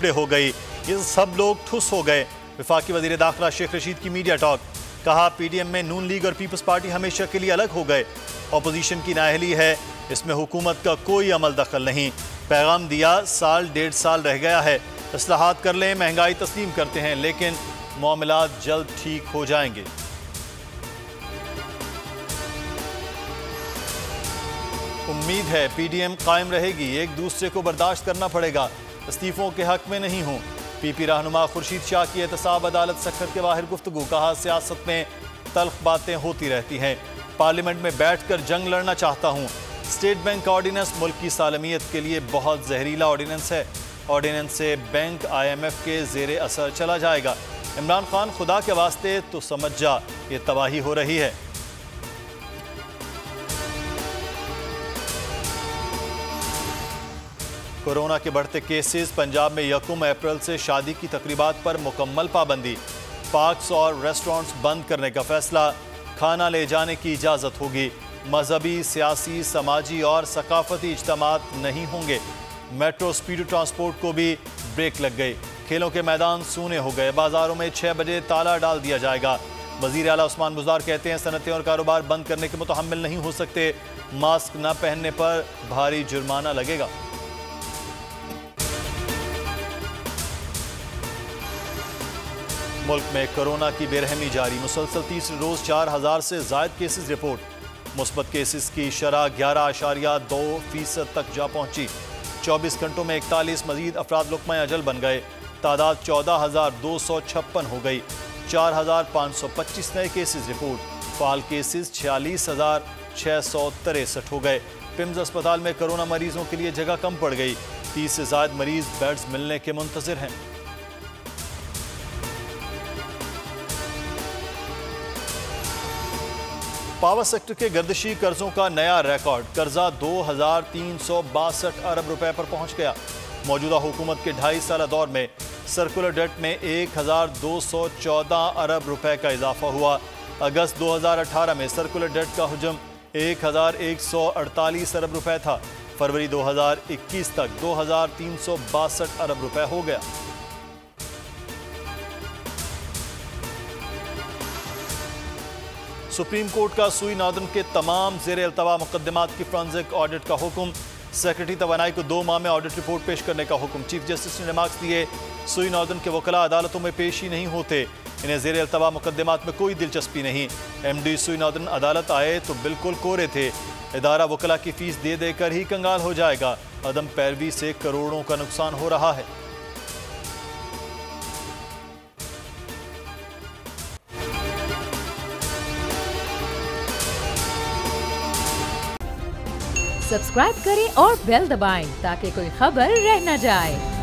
टुकड़े हो गई। ये सब लोग ठुस हो गए। वफाकी वजीर दाखिला शेख रशीद की मीडिया टॉक, कहा पीडीएम में नून लीग और पीपल्स पार्टी हमेशा के लिए अलग हो गए। अपोजिशन की नाअहली है, इसमें हुकूमत का कोई अमल दखल नहीं। पैगाम दिया, साल 1.5 साल रह गया है, इस्लाहात कर लें, महंगाई तस्लीम करते हैं, लेकिन मामलात जल्द ठीक हो जाएंगे। उम्मीद है पीडीएम कायम रहेगी, एक दूसरे को बर्दाश्त करना पड़ेगा, इस्तीफों के हक में नहीं हूं। पीपी रहनुमा खुर्शीद शाह की एहतसाब अदालत सखर के बाहर गुफ्तगू, कहा सियासत में तल्ख बातें होती रहती हैं, पार्लियामेंट में बैठकर जंग लड़ना चाहता हूं। स्टेट बैंक ऑर्डिनेंस मुल्क की सालमियत के लिए बहुत जहरीला ऑर्डिनेंस है। ऑर्डिनेंस से बैंक IMF के जेर असर चला जाएगा। इमरान खान, खुदा के वास्ते तो समझ जा, ये तबाही हो रही है। कोरोना के बढ़ते केसेस, पंजाब में 1 अप्रैल से शादी की तकरीबात पर मुकम्मल पाबंदी। पार्क्स और रेस्टोरेंट्स बंद करने का फैसला, खाना ले जाने की इजाज़त होगी। मजहबी, सियासी, समाजी और सकाफती इज्तिमात नहीं होंगे। मेट्रो स्पीड ट्रांसपोर्ट को भी ब्रेक लग गई। खेलों के मैदान सूने हो गए। बाजारों में 6 बजे ताला डाल दिया जाएगा। वज़ीर आला उस्मान बुज़दार कहते हैं सनतें और कारोबार बंद करने के मुतहम्मिल नहीं हो सकते। मास्क न पहनने पर भारी जुर्माना लगेगा। मुल्क में कोरोना की बेरहमी जारी, मुसलसल तीसरे रोज 4000 से ज़ायद केसेस रिपोर्ट। मुस्बत केसेस की शरह 11.2% तक जा पहुंची। 24 घंटों में 41 मजीद अफराद लुक़मा अजल बन गए। तादाद 14,256 हो गई। 4,525 नए केसेस रिपोर्ट। फाल केसेस 46,663 हो गए। पिम्स अस्पताल में कोरोना मरीजों के लिए जगह कम पड़ गई। 30 से ज़ायद मरीज बेड्स मिलने के मुंतज़िर हैं। पावर सेक्टर के गर्दिशी कर्जों का नया रिकॉर्ड, कर्जा 2,362 अरब रुपए पर पहुंच गया। मौजूदा हुकूमत के 2.5 साल दौर में सर्कुलर डेट में 1,214 अरब रुपए का इजाफा हुआ। अगस्त 2018 में सर्कुलर डेट का हुजम 1,148 अरब रुपए था। फरवरी 2021 तक 2,362 अरब रुपए हो गया। सुप्रीम कोर्ट का सुई नॉर्दर्न के तमाम ज़ेर अल्तवा मुकदमात की फॉरेंसिक ऑडिट का हुक्म। सेक्रेटरी तवानाई को 2 माह में ऑडिट रिपोर्ट पेश करने का हुक्म। चीफ जस्टिस ने रिमार्क्स दिए, सुई नॉर्दर्न के वकला अदालतों में पेश ही नहीं होते, इन्हें ज़ेर अल्तवा मुकदमात में कोई दिलचस्पी नहीं। MD सुई नॉर्दर्न अदालत आए तो बिल्कुल कोरे थे। इदारा वकला की फीस दे देकर ही कंगाल हो जाएगा। अदम पैरवी से करोड़ों का नुकसान हो रहा है। सब्सक्राइब करें और बेल दबाएं ताकि कोई खबर रह न जाए।